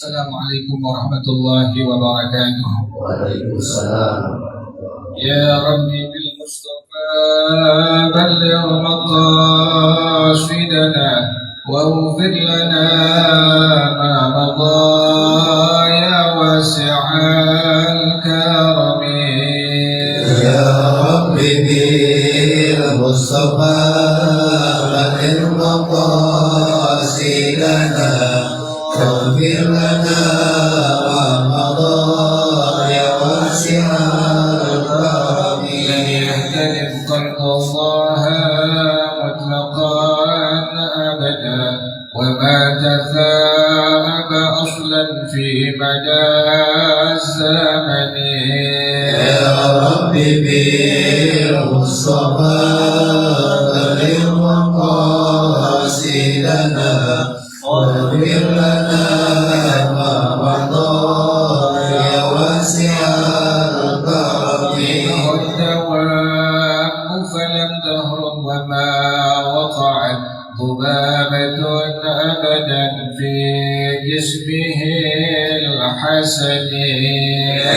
Assalamualaikum warahmatullahi wabarakatuh. Waalaikumsalam. Ya Rabbi bil Mustafa balligh maqasidana waghfir lana ma madha ya wasi'al karami. Ya Rabbi bil Mustafa balligh maqasidana waghfir lana ma madha ya wasi'al karami. لن يحترم خلق الله مطلقا أبدا وما تثاءب أصلا في مدى الزمن. يا ربي بالمصطفى بلغ مقاصدنا واغفر لنا ما مضى يا واسع الكرم. والدوام فلم تهرم وما وقعت ذبابة أبدا في جسمه الحسن.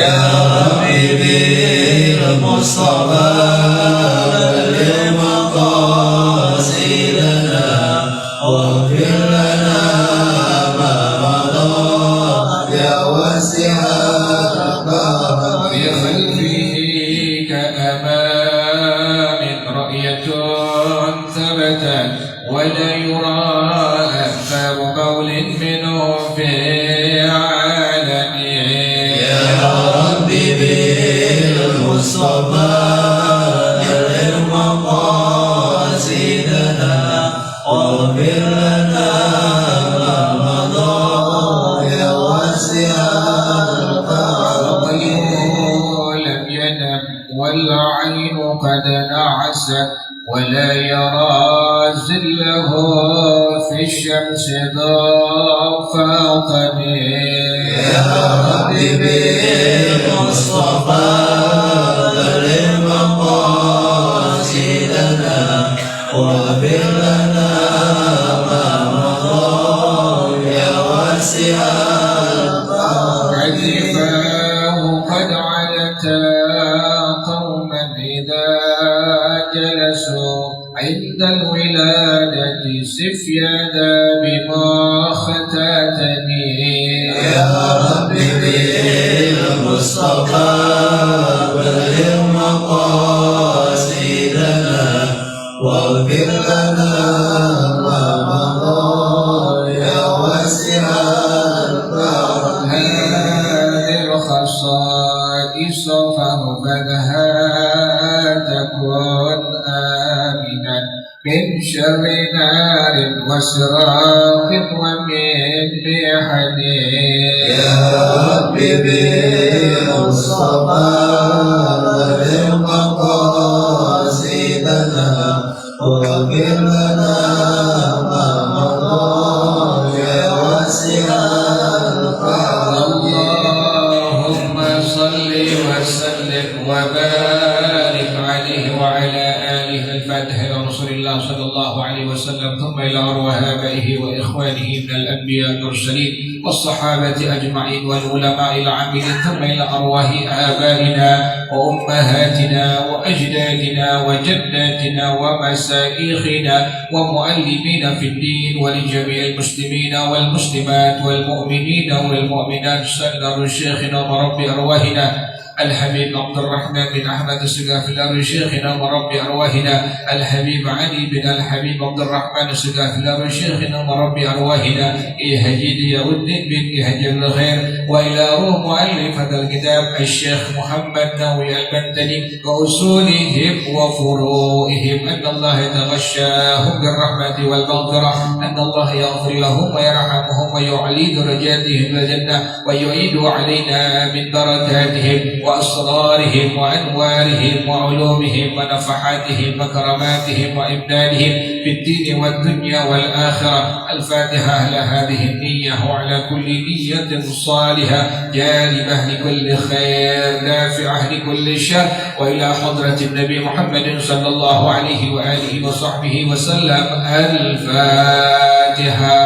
يا ربي بالمصطفى بلغ مقاصدنا واغفر لنا ما مضى يا واسع الكرم. بخلفه كأمام رأية ثبتت ولا يرى أثر بول منه في عالمه. يا ربي بالمصطفى بلغ مقاصدنا واغفر لنا ما مضى يا واسع الكرم. لم ينم والعين قد نعست ولا يرى زله في الشمس ضعف قدير. يا ربي بالمصطفى بلغ مقاصدنا واغفر لنا ما مضى يا واسع الكرم. عزفاه قد علتا قوما إذا جلسوا عند الولادة سفيانا بما ختاتني. يا ربي بالمصطفى بلغ مقاصدنا واغفر لنا ما مضى يا واسع الكرم. هذه الخصائص فاحفظها تكن آمنا من شر نار وسراق ومن محن. يا ربي بالمصطفى بلغ مقاصدنا واغفر لنا ما مضى يا واسع الكرم. اللهم صل وسلم وبارك عليه وعلى آله. الفاتحة إلى رسول الله صلى الله عليه وسلم ثم إلى أرواح آبائه وإخوانه من الأنبياء المرسلين والصحابة أجمعين والعلماء العاملين ثم إلى أرواح آبائنا وأمهاتنا وأجدادنا وجداتنا ومشايخنا ومعلمين في الدين ولجميع المسلمين والمسلمات والمؤمنين والمؤمنات سنة شيخنا ورب أرواحنا الحبيب عبد الرحمن بن أحمد السقافي شيخنا ورب أرواحنا الحبيب علي بن الحبيب عبد الرحمن السقافي شيخنا ورب أرواحنا إهجيد يا الدين بن إهجر الخير وإلى روح مؤلف هذا الكتاب الشيخ محمد نووي البنتلي وأصولهم وفروعهم أن الله يتغشاهم بالرحمة والمغفرة أن الله يغفر لهم ويرحمهم ويعلي درجاتهم الجنة ويعيد علينا من بركاتهم وأسرارهم وأنوارهم وعلومهم ونفحاتهم وكراماتهم وإمدادهم في الدين والدنيا والآخرة. الفاتحة على هذه النية وعلى كل نية صالحة جالبة لكل خير نافعة لكل شر وإلى حضرة النبي محمد صلى الله عليه وآله وصحبه وسلم. الفاتحة.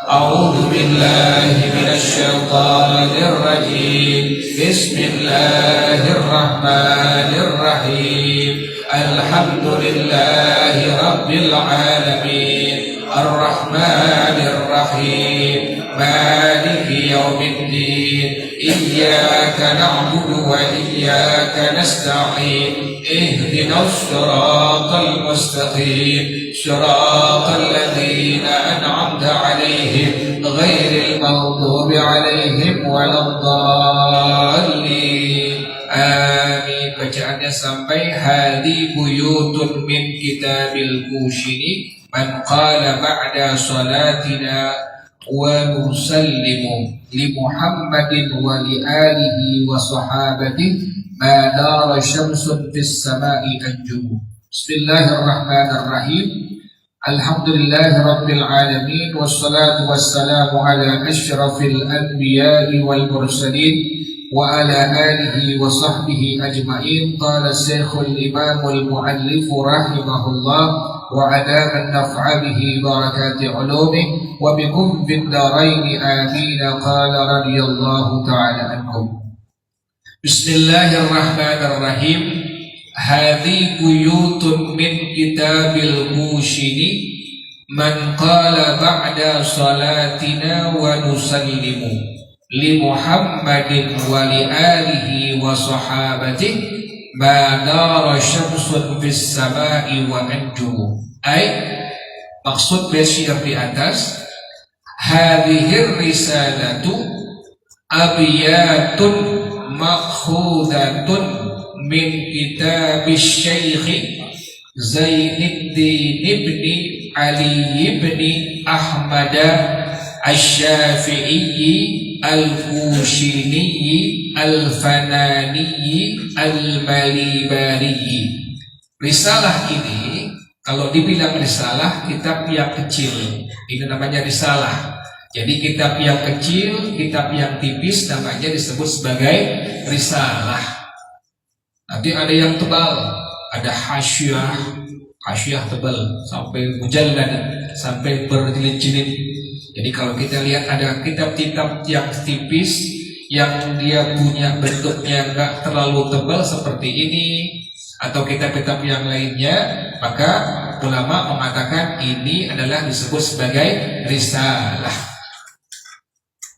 أعوذ بالله من الشيطان الرجيم بسم الله الرحمن الرحيم الحمد لله رب العالمين الرحمن الرحيم مالك يوم الدين إياك نعبد وإياك نستعين اهدنا الصراط المستقيم صراط الذين أنعمت عليهم غير المغضوب عليهم ولا الضالين آمين. Bacaannya sampai hadi buyutun min kitabil kushini man qala ba'da salatina wa nusallimu li Muhammadin wa li alihi wa sahabatihi ma dara syamsun fis sama'i anjumu. Bismillahirrahmanirrahim. Alhamdulillahi rabbil alamin wassalatu wassalamu ala asyrafil anbiya'i wal mursalin wa ala alihi wa sahbihi ajma'in. Qala syekhul imamul muallif rahimahullah wa adama an-naf'a bihi barakati ulumih wa bikum fid daraini amin. Qala radiyallahu ta'ala anhum. Bismillahirrahmanirrahim. Hadhi buyutun min kitabil mushini man qala ba'da salatina wa nusallimu li Muhammadin wa li alihi wa sahabatihi ma dara syamsun fis sama'i wa anjumu. Maksud syair di atas, hadhir risalatu abiyatun makhudatun min kitabis syekh Zainuddin ibni Ali ibni Ahmad Asy-Syafi'i Al-Kushini Al-Fanani Al-Malibari. Risalah ini, kalau dibilang risalah, kitab yang kecil, ini namanya risalah. Jadi kitab yang kecil, kitab yang tipis, namanya disebut sebagai risalah. Nanti ada yang tebal, ada hasyiah tebal sampai mujallad, sampai berjilid-jilid. Jadi kalau kita lihat ada kitab-kitab yang tipis, yang dia punya bentuknya enggak terlalu tebal seperti ini, atau kitab-kitab yang lainnya, maka ulama mengatakan ini adalah disebut sebagai risalah.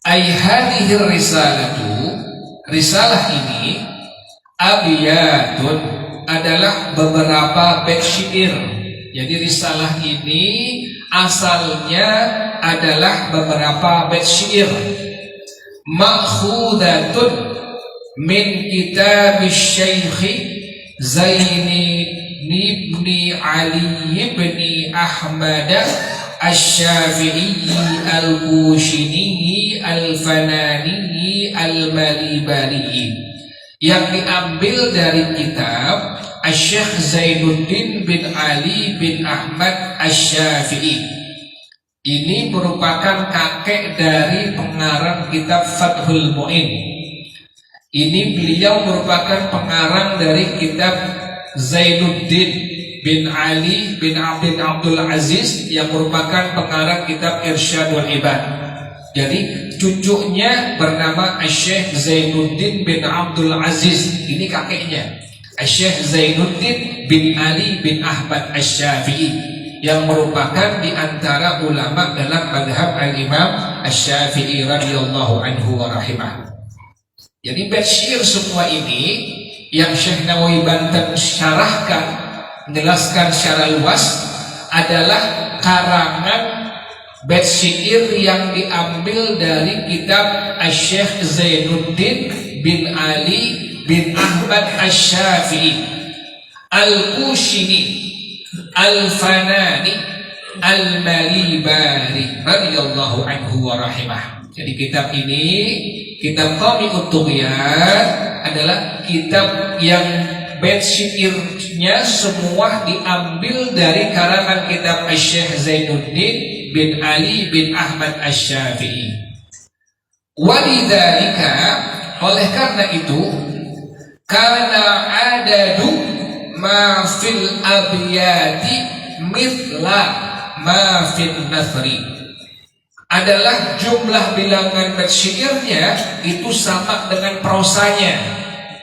Hadhihi risalatu, risalah ini abiyatun adalah beberapa bait syair. Jadi risalah ini asalnya adalah beberapa bait syair. Makhudatun min kitabis syekh Zainuddin ibni Ali ibni Ahmad Asy-Syafi'i Al-Kushini Al-Fanani Al-Malibari, yang diambil dari kitab Asy-Syaikh Zainuddin bin Ali bin Ahmad Asy-Syafi'i. Ini merupakan kakek dari pengarang kitab Fathul Mu'in. Ini beliau merupakan pengarang dari kitab Zainuddin bin Ali bin Abdul Aziz, yang merupakan pengarang kitab Irsyadul Ibad. Jadi cucunya bernama Asy-Syaikh Zainuddin bin Abdul Aziz, ini kakeknya Asy-Syaikh Zainuddin bin Ali bin Ahmad Asy-Syafi'i, yang merupakan di antara ulama dalam mazhab al-Imam Asy-Syafi'i radhiyallahu anhu wa rahimah. Jadi bait syair semua ini yang Syekh Nawawi Banten syarahkan, menjelaskan secara luas, adalah karangan bait syair yang diambil dari kitab Asy-Syaikh Zainuddin bin Ali bin Ahmad Asy-Syafi'i Al-Kushini Al-Fanani Al-Malibari radhiyallahu anhu wa rahimah. Jadi kitab ini, kitab Qami'ut Tughyan, adalah kitab yang bait syairnya semua diambil dari karangan kitab Asy-Syaikh Zainuddin bin Ali bin Ahmad Asy-Syafi'i. Walidzalika, oleh karena itu, kana adadu ma fil abyati mithla ma fil nasri. adalah jumlah bilangan bait syairnya itu sama dengan prosanya.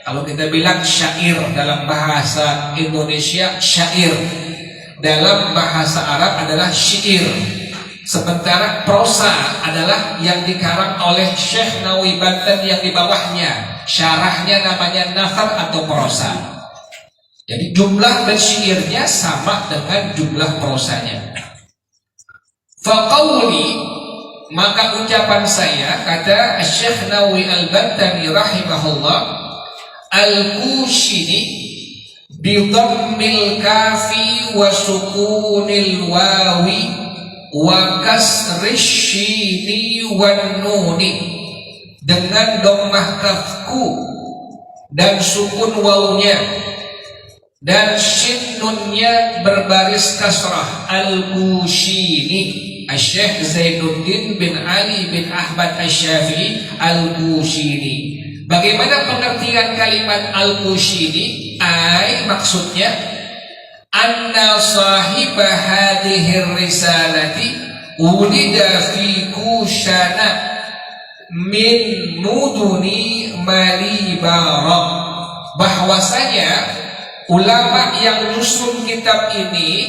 Kalau kita bilang syair dalam bahasa Indonesia syair, dalam bahasa Arab adalah syair. Sementara prosa adalah yang dikarang oleh Syekh Nawawi Banten yang di bawahnya, syarahnya namanya nafar atau prosa. Jadi jumlah bait syairnya sama dengan jumlah prosanya. Faqauli, maka ucapan saya, kata Syekh Nawawi Al-Bantani rahimahullah, al-Kushini bi dhammil kafi wa sukunil wawi wa kasrish shini wan nuni, dengan dhammah kafku dan sukun wawunya dan shin nunnya berbaris kasrah, al-Kushini, Syekh Zainuddin bin Ali bin Ahmad Asy-Syafi'i Al-Kushini. Bagaimana pengertian kalimat Al-Kushini? Maksudnya anna sahibah hadhihi risalati ulida fi Kushana min muduni Malibara, bahwasanya ulama yang nyusun kitab ini,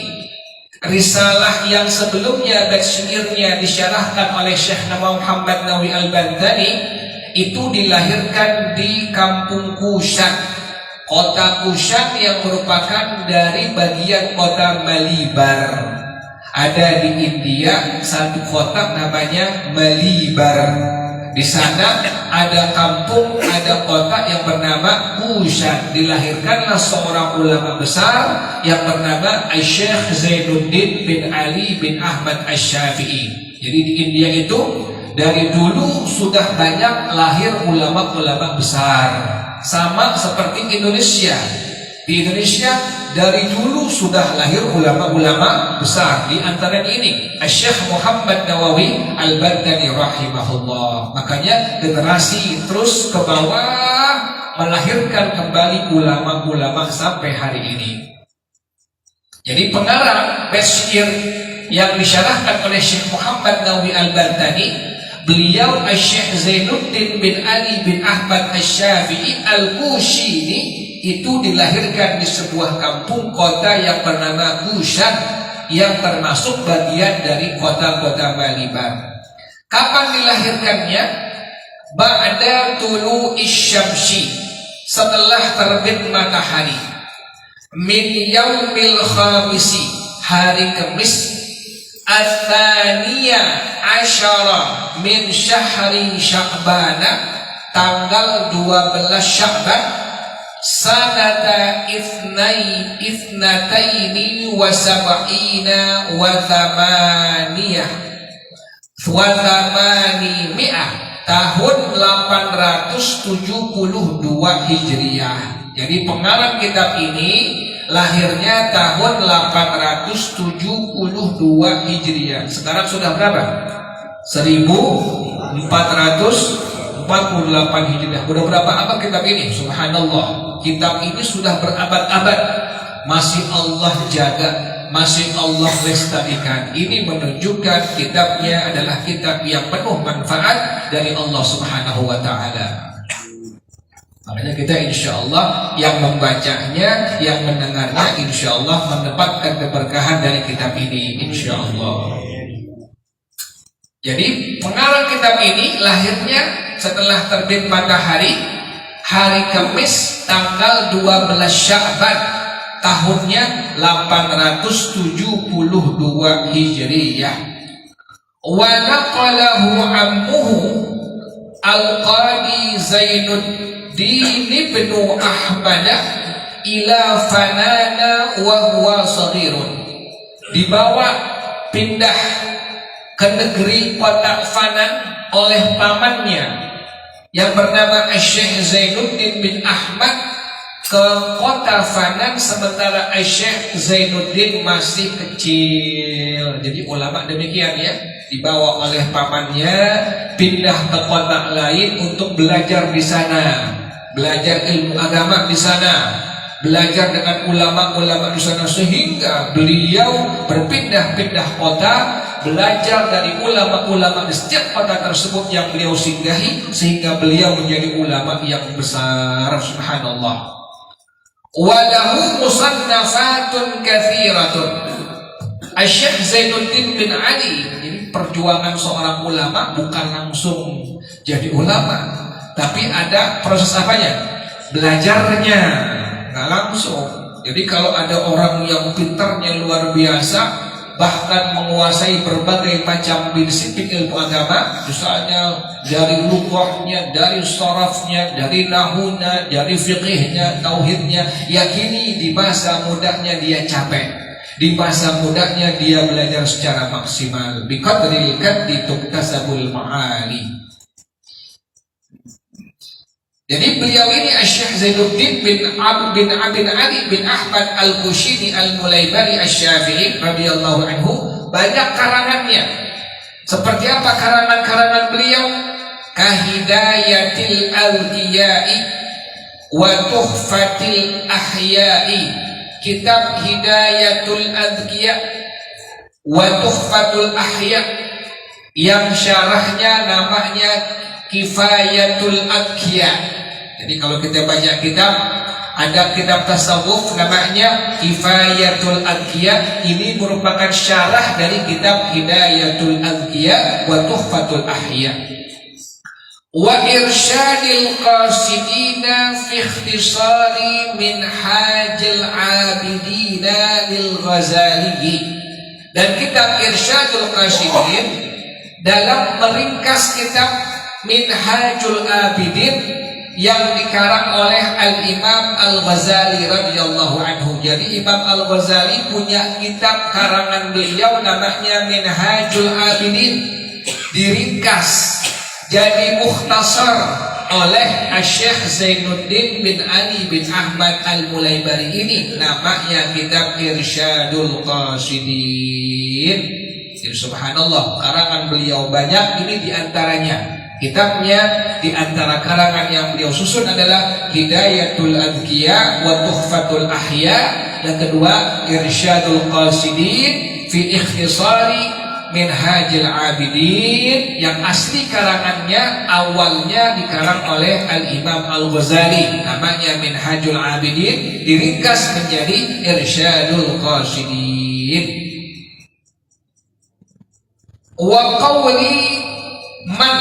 risalah yang sebelumnya bait syairnya disyarahkan oleh Syekh Muhammad Nawawi Al-Bantani, itu dilahirkan di kampung Kushan, kota Kushan yang merupakan dari bagian kota Malibar. Ada di India satu kota namanya Malibar. Di sana ada kampung, ada kota yang bernama Kushan. Dilahirkanlah seorang ulama besar yang bernama Syekh Zainuddin bin Ali bin Ahmad Asy-Syafi'i. Jadi di India itu dari dulu sudah banyak lahir ulama-ulama besar. Sama seperti Indonesia. Di Indonesia dari dulu sudah lahir ulama-ulama besar. Di antara ini Syekh Muhammad Nawawi Al-Bantani rahimahullah. Makanya generasi terus ke bawah melahirkan kembali ulama-ulama sampai hari ini. Jadi pengarang bait syair yang disyarahkan oleh Syekh Muhammad Nawawi Al-Bantani, beliau Syekh Zainuddin bin Ali bin Ahmad Asy-Syafi'i Al-Kushini, itu dilahirkan di sebuah kampung kota yang bernama Kushan, yang termasuk bagian dari kota-kota Malibar. Kapan dilahirkannya? Ba'da tulu'isy syamsi, setelah terbit matahari, min yaumil khamisi, hari Kamis, ats-tsaniyah asyara min syahri Sya'ban, tanggal 12 Sya'ban, sanata ithnataini wa sab'ina wa thamaniyah wa thamanimi'ah, tahun 872 Hijriah. Jadi pengarang kitab ini lahirnya tahun 872 Hijriah. Sekarang sudah berapa? 1448 Hijriah. Udah berapa abad kitab ini? Subhanallah. Kitab ini sudah berabad-abad, masih Allah jaga, masih Allah lestarikan. Ini menunjukkan kitabnya adalah kitab yang penuh manfaat dari Allah Subhanahu wa ta'ala. Makanya kita insya Allah yang membacanya, yang mendengarnya, insya Allah mendapatkan keberkahan dari kitab ini, insya Allah. Jadi pengarang kitab ini lahirnya setelah terbit matahari, hari Kamis, tanggal 12 Sya'ban, tahunnya 872 Hijriyah. Wa naqalahu ammuhu Al-Qadi Zainuddin bin Ahmad ila Fanana wa huwa saghirun. Dibawa pindah ke negeri kota Fanan oleh pamannya yang bernama Syekh Zainuddin bin Ahmad ke kota Fanan, sementara Syekh Zainuddin masih kecil. Jadi ulama demikian ya, dibawa oleh pamannya pindah ke kota lain untuk belajar di sana, belajar ilmu agama di sana, belajar dengan ulama-ulama di sana, sehingga beliau berpindah-pindah kota belajar dari ulama-ulama di setiap kota tersebut yang beliau singgahi, sehingga beliau menjadi ulama yang besar. Subhanallah. Walahu musannafatun katsiratun. Syekh Zainuddin bin Ali, ini perjuangan seorang ulama bukan langsung jadi ulama, tapi ada proses apanya? Belajarnya, nggak langsung. Jadi kalau ada orang yang pintarnya luar biasa, bahkan menguasai berbagai macam disiplin ilmu agama, misalnya dari lughahnya, dari sharafnya, dari nahuna, dari fiqihnya, tauhidnya, yakini di masa mudanya dia capek, di masa mudanya dia belajar secara maksimal. Biqadril kaddi tuktasabul ma'ali. Jadi beliau ini Syekh Zainuddin bin Ali bin Ahmad Al-Qushini Al-Mulaybari Asy-Syafi'i radhiyallahu anhu, banyak karangannya. Seperti apa karangan-karangan beliau? Kahidayatil Al-Iyai wa Tuhfatil Ahya'i. Kitab Hidayatul Adqiya wa Tuhfatul Ahya, yang syarahnya namanya Kifayatul Adqiya. Jadi kalau kita baca kitab, ada kitab tasawuf namanya Kifayatul Adqiya, ini merupakan syarah dari kitab Hidayatul Adqiya wa Tuhfatul Ahya. Wa irsyadil qasidina fi ikhtisari min hajil abidina lil Ghazali. Dan kitab Irsyadul Qasidin dalam meringkas kitab Minhajul Abidin yang dikarang oleh Al-Imam Al-Ghazali radhiyallahu anhu. Jadi Imam Al-Ghazali punya kitab karangan beliau namanya Minhajul Abidin, diringkas jadi mukhtasar oleh Syekh Zainuddin bin Ali bin Ahmad Al-Mulaybari ini, namanya kitab Irsyadul Qasidin. Jadi subhanallah, karangan beliau banyak, ini diantaranya. Kitabnya di antara karangan yang beliau susun adalah Hidayatul Adqiya wa Tuhfatul Ahya. Yang kedua Irsyadul Qasidin fi ikhtisari Minhajil Abidin, yang asli karangannya awalnya dikarang oleh Al-Imam Al-Ghazali, namanya Minhajul Abidin, diringkas menjadi Irsyadul Qasidin. Wa qawli man,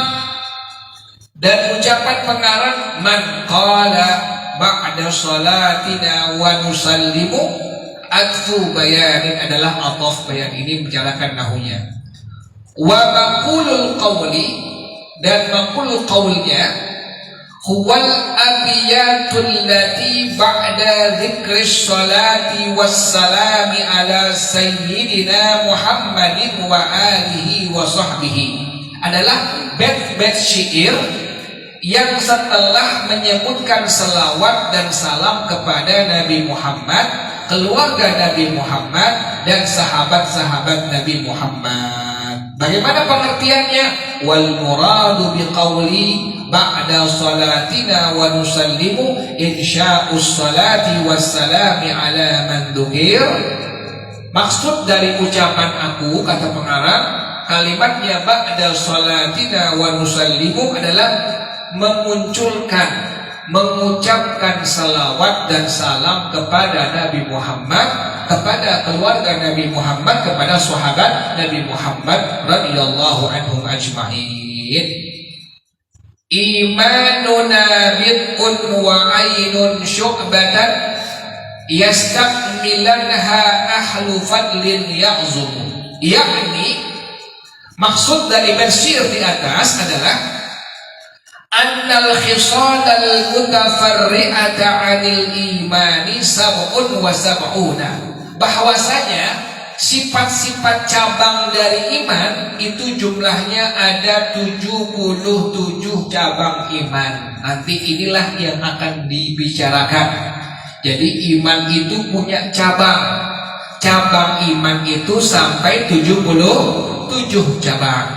dan ucapan pengarang man qala ba'da salatina wa nusallimu, atfu bayanin adalah ataf bayan, ini bicarakan nahunya. Wa maqulul qawli, dan maqulul qawlnya huwal abiyatul lati ba'da dzikris salati wassalami ala sayyidina Muhammadin wa alihi wa sahbihi, adalah bait-bait syair yang setelah menyebutkan selawat dan salam kepada Nabi Muhammad, keluarga Nabi Muhammad, dan sahabat-sahabat Nabi Muhammad. Bagaimana pengertiannya? Wal muradu biqauli ba'da salatina wa nusallimu insya'us salati wassalami ala man dzukir. Maksud dari ucapan aku, kata pengarang, kalimatnya ba'da salatina wa nusallimu adalah memunculkan, mengucapkan salawat dan salam kepada Nabi Muhammad, kepada keluarga Nabi Muhammad, kepada sahabat Nabi Muhammad radhiyallahu anhum ajma'in. Imanuna bid'un wa ainun syu'batan yastakmilanha ahlu fadlin ya'zum. Yakni, maksud dari bersir di atas adalah annal khisalal mutafarri'ata 'anil imani sab'un wa sab'una, bahwasanya sifat-sifat cabang dari iman itu jumlahnya ada 77 cabang iman. Nanti inilah yang akan dibicarakan. Jadi iman itu punya cabang. Cabang iman itu sampai 77 cabang.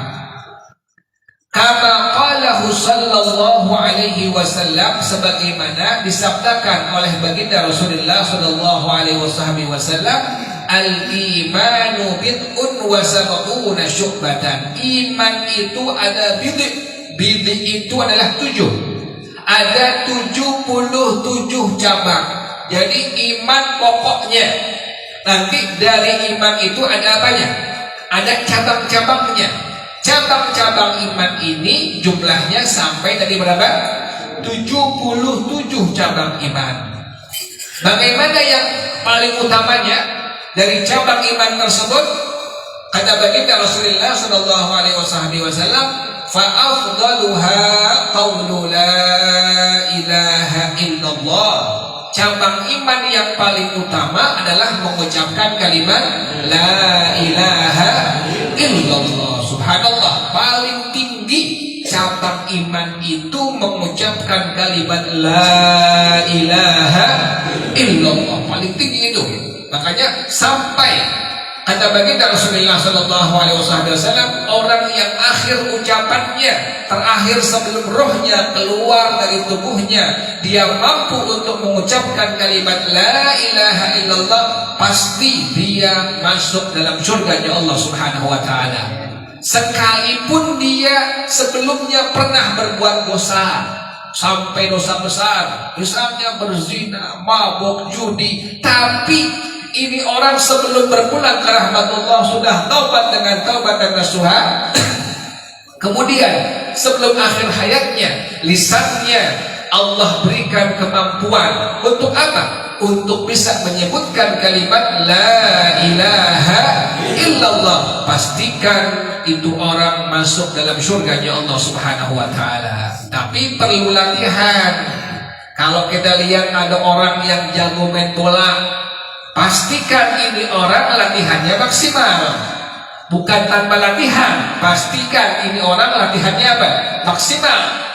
Kama qalahu sallallahu alaihi wasallam, sebagaimana disabdakan oleh baginda Rasulullah sallallahu alaihi wasallam, al-imanu bid'un wa sab'una syu'batan. Iman itu ada bid'. Bid' itu adalah 7. Ada 77 cabang. Jadi iman pokoknya. Nanti dari iman itu ada apanya? Ada cabang-cabangnya. Cabang-cabang iman ini jumlahnya sampai tadi berapa? 77 cabang iman. Bagaimana yang paling utamanya dari cabang iman tersebut? Kata baginda Rasulullah sallallahu alaihi wasallam, fa afdaluha qaulu la ilaha illallah. Cabang iman yang paling utama adalah mengucapkan kalimat la ilaha illallah. Subhanallah, paling tinggi cabang iman itu mengucapkan kalimat la ilaha illallah, paling tinggi itu. Makanya sampai kata baginda Rasulullah sallallahu alaihi wasallam, orang yang akhir ucapannya, terakhir sebelum rohnya keluar dari tubuhnya, dia mampu untuk mengucapkan kalimat la ilaha illallah, pasti dia masuk dalam surganya Allah Subhanahu wa taala. Sekalipun dia sebelumnya pernah berbuat dosa, sampai dosa besar, misalnya berzina, mabuk, judi, tapi ini orang sebelum berpulang ke rahmatullah sudah taubat dengan taubat dan nasuha. Kemudian sebelum akhir hayatnya, lisannya Allah berikan kemampuan untuk apa? Untuk bisa menyebutkan kalimat la ilaha illallah. Pastikan itu orang masuk dalam surganya Allah Subhanahu wa taala. Tapi perlu latihan. Kalau kita lihat ada orang yang jago main bola, pastikan ini orang latihannya maksimal. Bukan tanpa latihan, pastikan ini orang latihannya apa? Maksimal.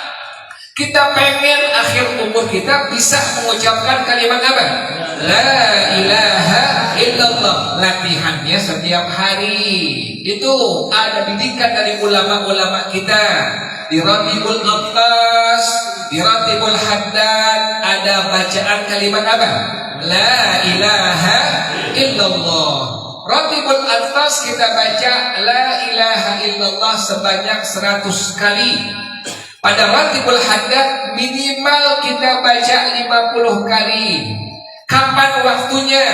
Kita pengen akhir umur kita bisa mengucapkan kalimat apa? La ilaha illallah. Latihannya setiap hari. Itu ada didikan dari ulama-ulama kita. Di Ratibul Attas, di Ratibul Haddad, ada bacaan kalimat apa? La ilaha illallah. Ratibul Attas kita baca la ilaha illallah sebanyak 100 kali. Pada Ratibul Haddad minimal kita baca 50 kali. Kapan waktunya?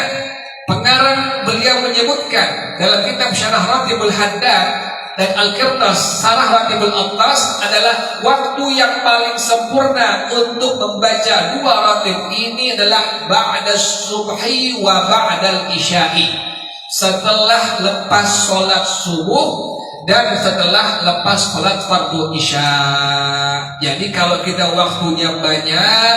Pengarang beliau menyebutkan dalam kitab Syarah Ratibul Haddad dan Al-Qirtas Sarah Ratibul Attas adalah waktu yang paling sempurna untuk membaca 2 ratib ini adalah ba'da subhi wa ba'dal isya'i. Setelah lepas sholat subuh dan setelah lepas sholat fardu isya. Jadi kalau kita waktunya banyak,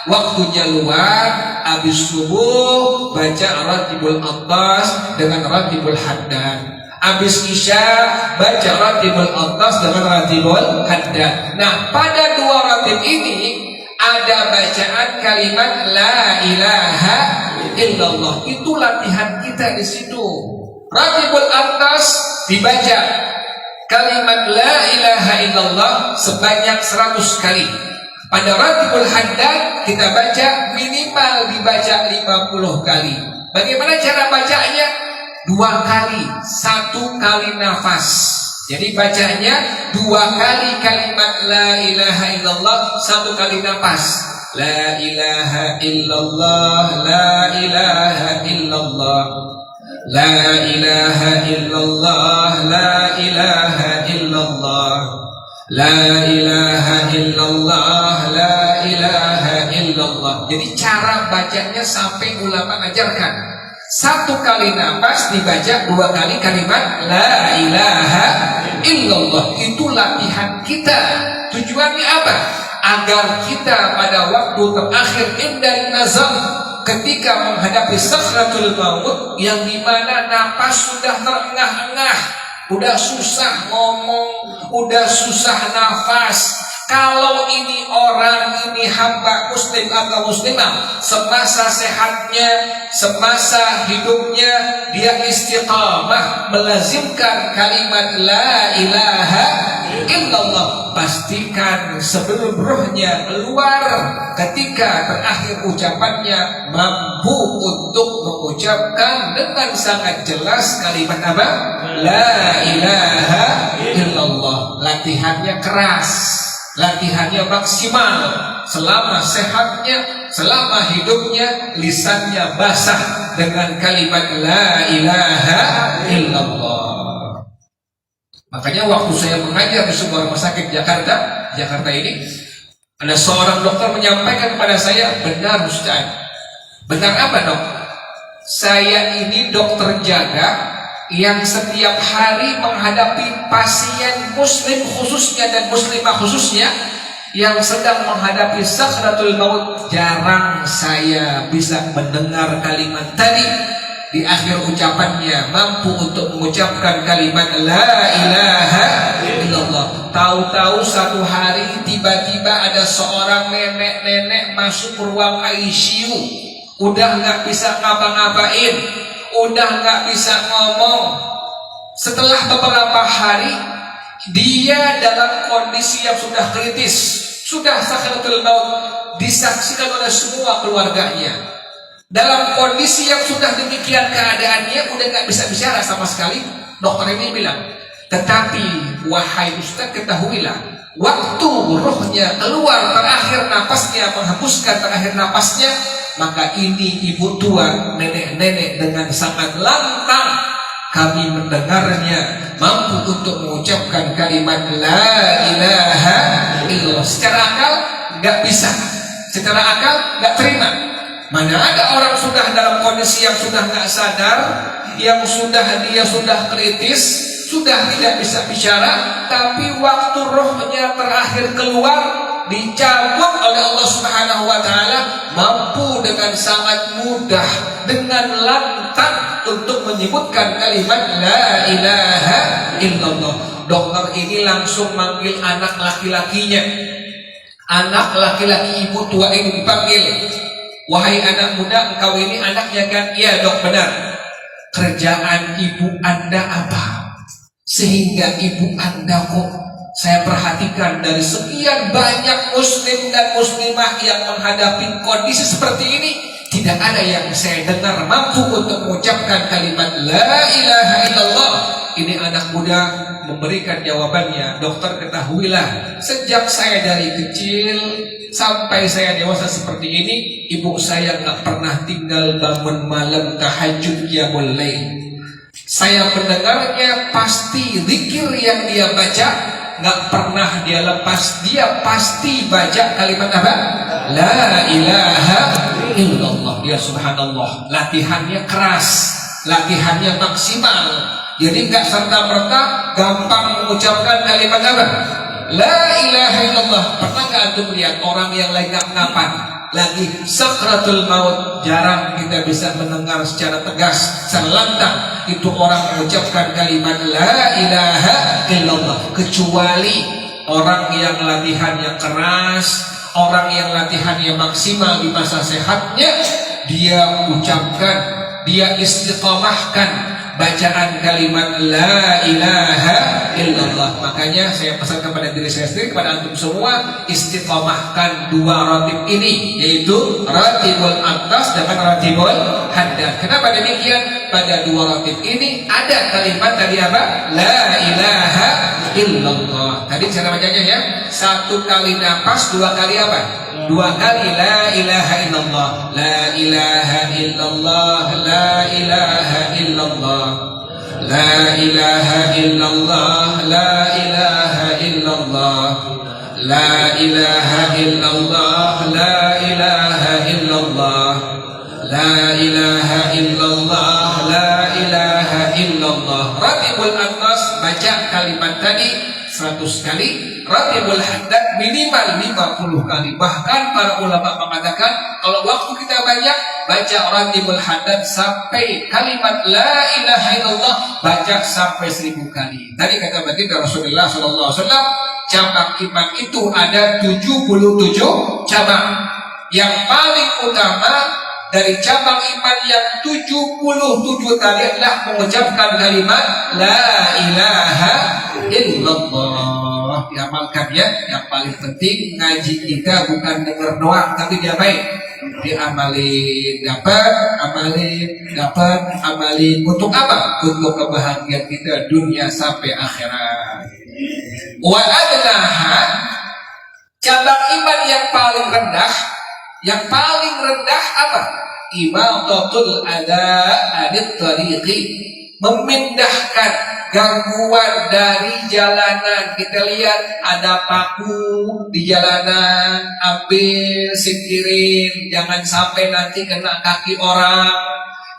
waktunya luang, habis subuh baca Ratibul Attas dengan Ratibul Haddad. Habis isya baca Ratibul Attas dengan Ratibul Haddad. Nah, pada 2 ratib ini ada bacaan kalimat la ilaha illallah. Itu latihan kita di situ. Ratibul Attas dibaca kalimat la ilaha illallah sebanyak 100 kali. Pada Ratibul Haddad kita baca minimal dibaca 50 kali. Bagaimana cara bacanya? 2 kali, 1 kali nafas. Jadi bacanya 2 kali kalimat la ilaha illallah, 1 kali nafas. La ilaha illallah, la ilaha illallah, la ilaha illallah, la ilaha illallah, la ilaha illallah, la ilaha illallah. Jadi cara bacanya sampai ulama ajarkan. 1 kali nafas dibaca 2 kali kalimat la ilaha illallah. Itu latihan kita. Tujuannya apa? Agar kita pada waktu terakhir indal nazam, ketika menghadapi sakratul maut, yang dimana nafas sudah terengah-engah, udah susah ngomong, udah susah nafas, Kalau ini orang, ini hamba muslim atau muslimah, semasa sehatnya, semasa hidupnya, dia istiqamah melazimkan kalimat la ilaha illallah, pastikan sebelum rohnya keluar, ketika terakhir ucapannya mampu untuk mengucapkan dengan sangat jelas kalimat apa? La ilaha illallah. Latihannya keras, latihannya maksimal, selama sehatnya, selama hidupnya, lisannya basah dengan kalimat la ilaha illallah. Makanya waktu saya mengajar di sebuah rumah sakit Jakarta ini, ada seorang dokter menyampaikan kepada saya, benar Ustaz. Benar apa dok? Saya ini dokter jaga yang setiap hari menghadapi pasien muslim khususnya dan muslimah khususnya yang sedang menghadapi sakratul maut. Jarang saya bisa mendengar kalimat tadi di akhir ucapannya mampu untuk mengucapkan kalimat la ilaha illallah. Tahu-tahu satu hari tiba-tiba ada seorang nenek-nenek masuk ruang ICU, udah nggak bisa ngapa-ngapain, udah nggak bisa ngomong. Setelah beberapa hari dia dalam kondisi yang sudah kritis, sudah sakratul maut, disaksikan oleh semua keluarganya. Dalam kondisi yang sudah demikian keadaannya, udah nggak bisa bicara sama sekali. Dokter ini bilang, tetapi wahai Ustaz, ketahuilah, waktu rohnya keluar terakhir napasnya, menghembuskan terakhir napasnya, maka ini ibu tua, nenek-nenek dengan sangat lantang kami mendengarnya mampu untuk mengucapkan kalimat la ilaha illallah. Secara akal nggak bisa, secara akal nggak terima. Mana ada orang sudah dalam kondisi yang sudah nggak sadar, yang dia sudah kritis, sudah tidak bisa bicara, tapi waktu rohnya terakhir keluar, dicabut oleh Allah Subhanahu wa taala, mampu dengan sangat mudah, dengan lantang untuk menyebutkan kalimat la ilaha illallah. Dokter ini langsung manggil anak laki-lakinya. Anak laki-laki ibu tua ini dipanggil. Wahai anak muda, engkau ini anaknya kan? Iya dok, benar. Kerjaan ibu anda apa? Sehingga ibu anda kok saya perhatikan dari sekian banyak muslim dan muslimah yang menghadapi kondisi seperti ini, tidak ada yang saya dengar mampu untuk mengucapkan kalimat la ilaha illallah. Ini anak muda memberikan jawabannya, dokter ketahuilah, sejak saya dari kecil sampai saya dewasa seperti ini, ibu saya nggak pernah tinggal bangun malam tahajud qiyamul lail. Saya mendengarnya pasti zikir yang dia baca nggak pernah dia lepas, dia pasti baca kalimat apa? La ilaha illallah. Ya subhanallah, latihannya keras, latihannya maksimal. Jadi nggak serta-merta gampang mengucapkan kalimat apa? La ilaha illallah. Pernah nggak antum lihat orang yang lagi ngap-ngapan, lagi sakratul maut, jarang kita bisa mendengar secara tegas, secara lantang itu orang mengucapkan kalimat la ilaha illallah, kecuali orang yang latihannya keras, orang yang latihannya maksimal di masa sehatnya, dia ucapkan, dia istiqamahkan bacaan kalimat la ilaha illallah. Makanya saya pesan kepada diri saya sendiri, kepada antum semua, istiqamahkan dua ratib ini, yaitu ratibul atas dengan ratibul haddad. Kenapa demikian? Pada dua ratib ini ada kalimat tadi apa? La ilaha illallah. Tadi cara bacanya ya, satu kali nafas, dua kali apa? Dua kali la ilaha illallah. La ilaha illallah, la ilaha illallah, la ilaha illallah, la ilaha illallah, la ilaha illallah, la ilaha illallah, la ilaha illallah, la ilaha illallah. Ratibul atas baca kalimat tadi 100 kali, ratibul haddad minimal 50 kali. Bahkan para ulama mengatakan kalau waktu kita banyak, baca ratibul haddad sampai kalimat la ilaha illallah, baca sampai 1000 kali. Tadi kata baginda Rasulullah SAW, cabang iman itu ada 77 cabang. Yang paling utama dari cabang iman yang 77 tadi adalah mengucapkan kalimat La ilaha illallah. Diamalkan ya. Yang paling penting ngaji kita bukan dengar doang, tapi diapain? Diamalin, amalin untuk apa? Untuk kebahagiaan kita dunia sampai akhirat. Wa adnaha, cabang iman yang paling rendah. Yang paling rendah apa? Imatatul ada anit tariqi, memindahkan gangguan dari jalanan. Kita lihat ada paku di jalanan, ambil, singkirin, jangan sampai nanti kena kaki orang,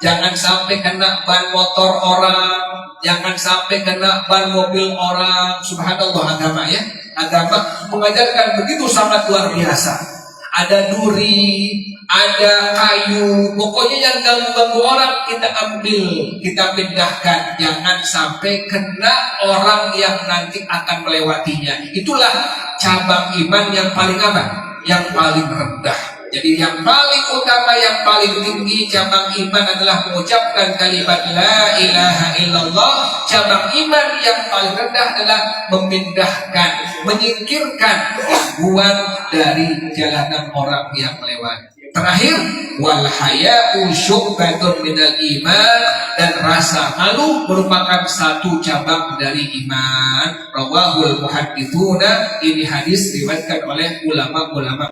jangan sampai kena ban motor orang, jangan sampai kena ban mobil orang. Subhanallah, agama ya, agama mengajarkan begitu sangat luar biasa. Ada duri, ada kayu, pokoknya yang ganggu-ganggu orang kita ambil, kita pindahkan, jangan sampai kena orang yang nanti akan melewatinya. Itulah cabang iman yang paling apa? Yang paling rendah. Jadi yang paling utama, yang paling tinggi cabang iman adalah mengucapkan kalimat La ilaha illallah. Cabang iman yang paling rendah adalah memindahkan, menyingkirkan gangguan dari jalanan orang yang melewati. Terakhir, wal haya'u syu'batun minal iman, dan rasa malu merupakan satu cabang dari iman. Rawahul muhadditsuna, ini hadis diriwayatkan oleh ulama-ulama.